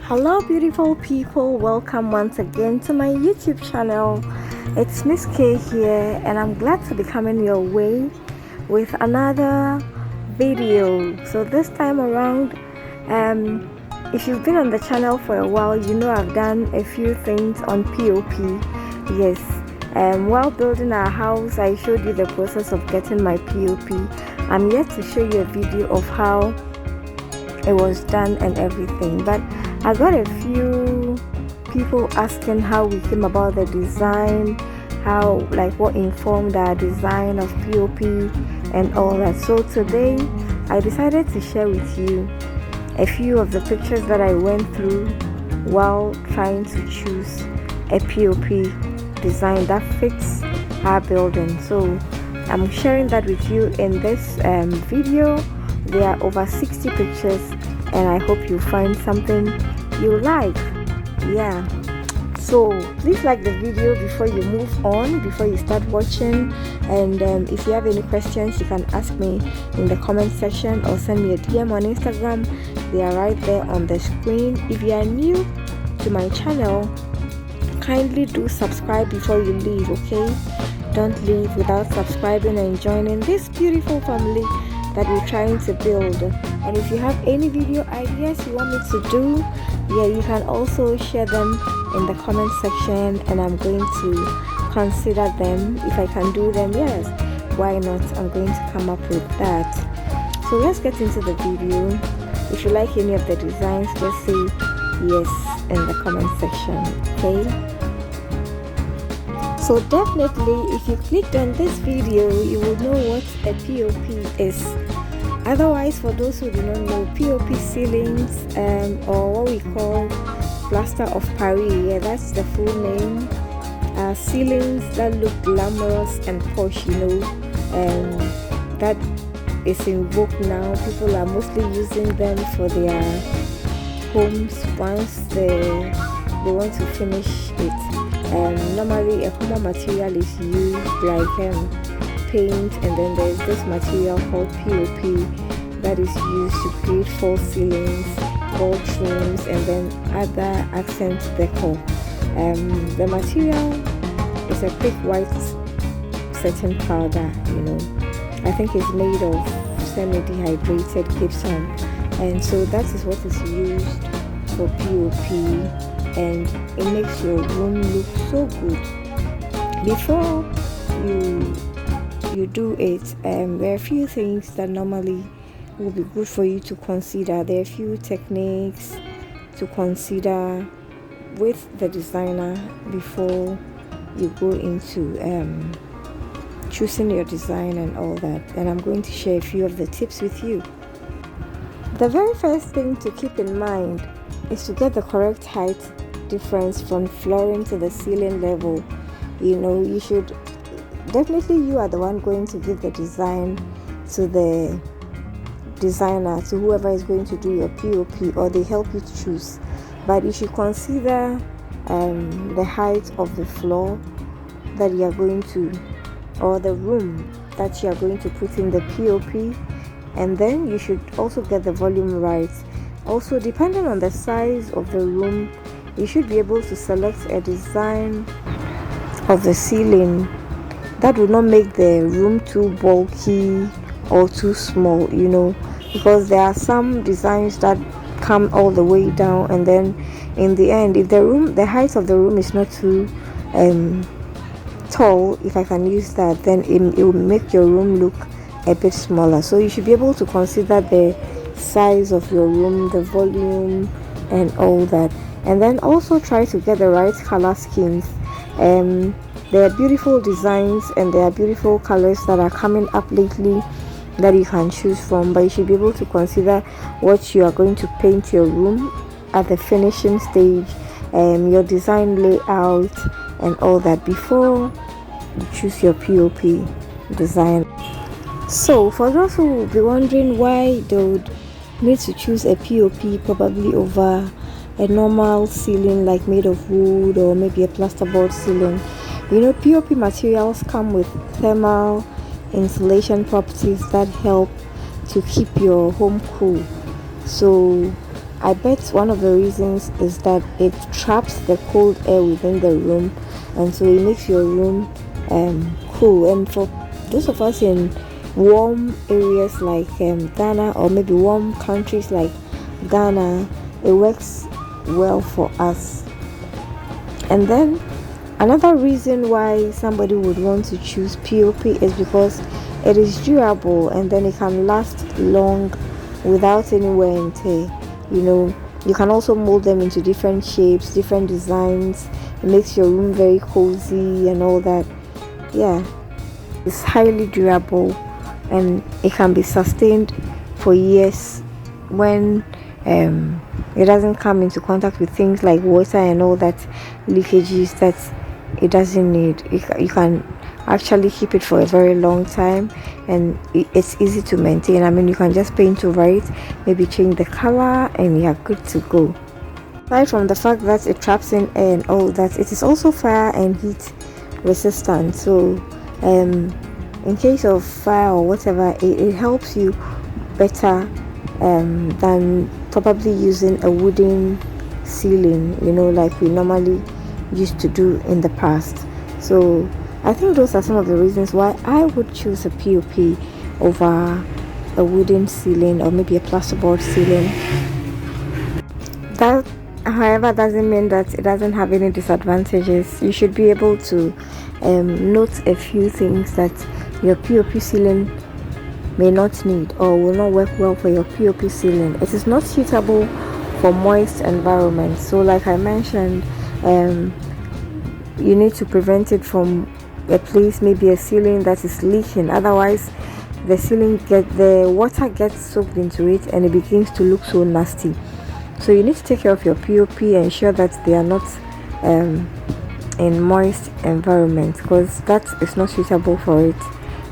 Hello beautiful people, welcome once again to my YouTube channel. It's Miss K here and I'm glad to be coming your way with another video. So this time around, if you've been on the channel for a while, you know I've done a few things on POP. Yes, while building our house I showed you the process of getting my POP. I'm yet to show you a video of how it was done and everything, but I got a few people asking how we came about the design, what informed our design of POP and all that. So today I decided to share with you a few of the pictures that I went through while trying to choose a POP design that fits our building. So I'm sharing that with you in this video. There are over 60 pictures and I hope you find something you like. Yeah, so please like the video before you move on, before you start watching, and if you have any questions you can ask me in the comment section or send me a DM on Instagram. They are right there on the screen. If you are new to my channel, kindly do subscribe before you leave, okay? Don't leave without subscribing and joining this beautiful family that we're trying to build. And if you have any video ideas you want me to do, yeah, you can also share them in the comment section and I'm going to consider them. If I can do them, yes, why not? I'm going to come up with that. So let's get into the video. If you like any of the designs, just say yes in the comment section, okay? So definitely if you clicked on this video you will know what a POP is. Otherwise, for those who do not know, POP ceilings, or what we call plaster of Paris, yeah, that's the full name, ceilings that look glamorous and posh, you know, that is in vogue now. People are mostly using them for their homes once they want to finish it. Normally a common material is used like paint, and then there's this material called POP that is used to create false ceilings, gold trims, and then other accent decor. The material is a thick white satin powder, you know. I think it's made of semi-dehydrated gypsum, and so that is what is used for POP, and it makes your room look so good. Before you do it, there are a few things that normally will be good for you to consider. There are a few techniques to consider with the designer before you go into choosing your design and all that, and I'm going to share a few of the tips with you. The very first thing to keep in mind is to get the correct height difference from flooring to the ceiling level. You know, you should definitely, you are the one going to give the design to the designer, to whoever is going to do your POP, or they help you to choose, but you should consider the height of the floor that you are going to, or the room that you are going to put in the POP, and then you should also get the volume right. Also, depending on the size of the room, you should be able to select a design of the ceiling that will not make the room too bulky or too small, you know, because there are some designs that come all the way down, and then in the end, if the height of the room is not too tall, if I can use that, then it will make your room look a bit smaller. So you should be able to consider the size of your room, the volume and all that, and then also try to get the right color schemes. There are beautiful designs and there are beautiful colors that are coming up lately that you can choose from, but you should be able to consider what you are going to paint your room at the finishing stage, your design layout and all that before you choose your POP design. So for those who will be wondering why they would need to choose a POP probably over a normal ceiling like made of wood or maybe a plasterboard ceiling, you know, POP materials come with thermal insulation properties that help to keep your home cool. So I bet one of the reasons is that it traps the cold air within the room, and so it makes your room cool. And for those of us in warm areas like Ghana, or maybe warm countries like Ghana, it works well for us. And then another reason why somebody would want to choose POP is because it is durable, and then it can last long without any wear and tear. You can also mold them into different shapes, different designs. It makes your room very cozy and all that. Yeah, it's highly durable, and it can be sustained for years when it doesn't come into contact with things like water and all that leakages that it doesn't need. You can actually keep it for a very long time, and it's easy to maintain. I mean, you can just paint over it, maybe change the color, and you're good to go. Aside from the fact that it traps in air and all that, it is also fire and heat resistant. So in case of fire or whatever, it helps you better than probably using a wooden ceiling, like we normally used to do in the past. So I think those are some of the reasons why I would choose a POP over a wooden ceiling or maybe a plasterboard ceiling. That, however, doesn't mean that it doesn't have any disadvantages. You should be able to note a few things that your POP ceiling may not need or will not work well for your POP ceiling. It is not suitable for moist environments. So like I mentioned, you need to prevent it from a place, maybe a ceiling that is leaking. Otherwise the water gets soaked into it and it begins to look so nasty. So you need to take care of your POP and ensure that they are not in moist environments, because that is not suitable for it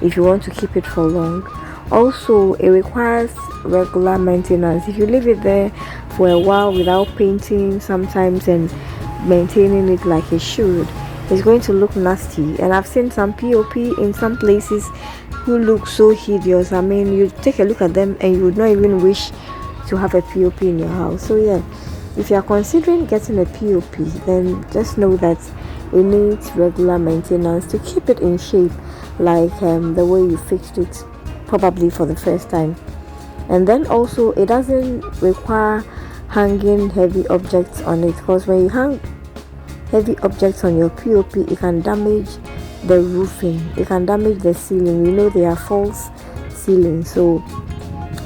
if you want to keep it for long. Also, it requires regular maintenance. If you leave it there for a while without painting sometimes and maintaining it like it should, it's going to look nasty. And I've seen some POP in some places who look so hideous. I mean, you take a look at them and you would not even wish to have a POP in your house. So yeah, if you are considering getting a POP, then just know that it needs regular maintenance to keep it in shape, like the way you fixed it probably for the first time. And then also, it doesn't require hanging heavy objects on it, because when you hang heavy objects on your POP, it can damage the roofing, it can damage the ceiling. They are false ceilings. So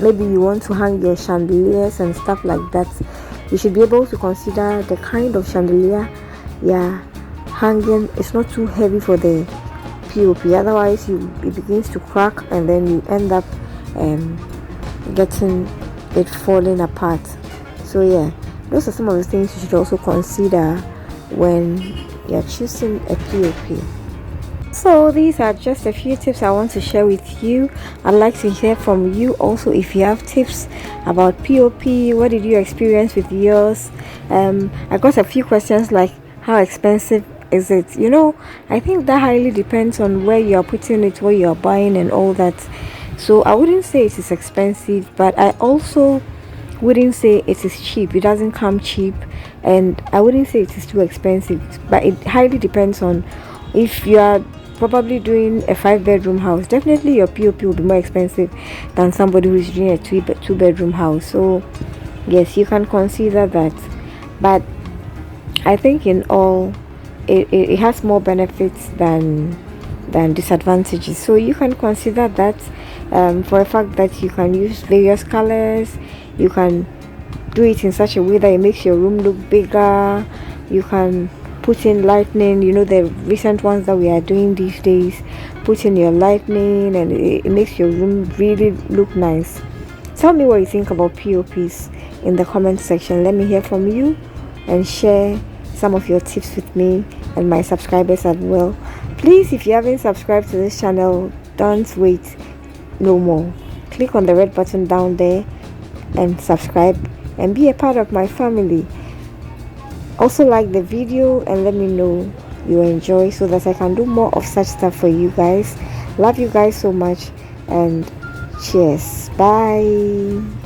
maybe you want to hang your chandeliers and stuff like that. You should be able to consider the kind of chandelier you're hanging. It's not too heavy for the POP, otherwise it begins to crack and then you end up getting it falling apart. So yeah, those are some of the things you should also consider when you're choosing a POP. So these are just a few tips I want to share with you. I'd like to hear from you also if you have tips about POP. What did you experience with yours? I got a few questions like, how expensive is it? I think that highly depends on where you're putting it, where you're buying and all that. So I wouldn't say it is expensive, but I also wouldn't say it is cheap. It doesn't come cheap, and I wouldn't say it is too expensive, but it highly depends on if you are probably doing a 5-bedroom house. Definitely your POP will be more expensive than somebody who's doing a 2-bedroom house. So yes, you can consider that, but I think in all it has more benefits than disadvantages. So you can consider that for a fact that you can use various colors. You can do it in such a way that it makes your room look bigger. You can put in lightning, the recent ones that we are doing these days. Put in your lightning and it makes your room really look nice. Tell me what you think about POPs in the comment section. Let me hear from you and share some of your tips with me and my subscribers as well. Please, if you haven't subscribed to this channel, don't wait no more. Click on the red button down there and subscribe and be a part of my family. Also like the video and let me know you enjoy so that I can do more of such stuff for you guys. Love you guys so much and cheers. Bye.